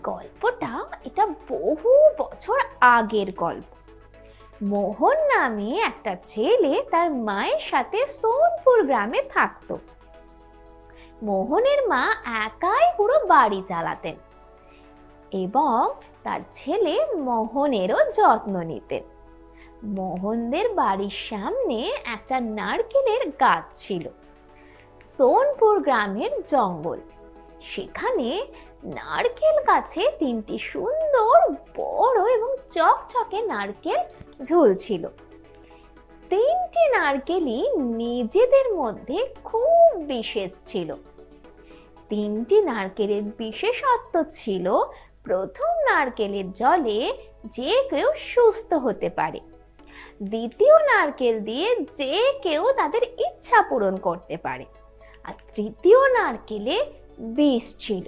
গল্পটা এটা বহু বছর আগের গল্প। মোহন নামে একটা ছেলে তার মায়ের সাথে সোনপুর গ্রামে থাকতো। মোহনের মা একাই পুরো বাড়ি চালাতেন এবং তার ছেলে মোহনেরও যত্ন নিতেন। মোহনদের বাড়ির সামনে একটা নারকেলের গাছ ছিল। সোনপুর গ্রামের জঙ্গল, সেখানে নারকেল গাছে তিনটি সুন্দর বড় এবং চকচকে নারকেল ঝুলছিল। তিনটি নারকেলই নিজেদের মধ্যে খুব বিশেষ ছিল। তিনটি নারকেলের বিশেষত্ব ছিল, প্রথম নারকেলের জলে যে কেউ সুস্থ হতে পারে, দ্বিতীয় নারকেল দিয়ে যে কেউ তাদের ইচ্ছা পূরণ করতে পারে, আর তৃতীয় নারকেলে বিষ ছিল।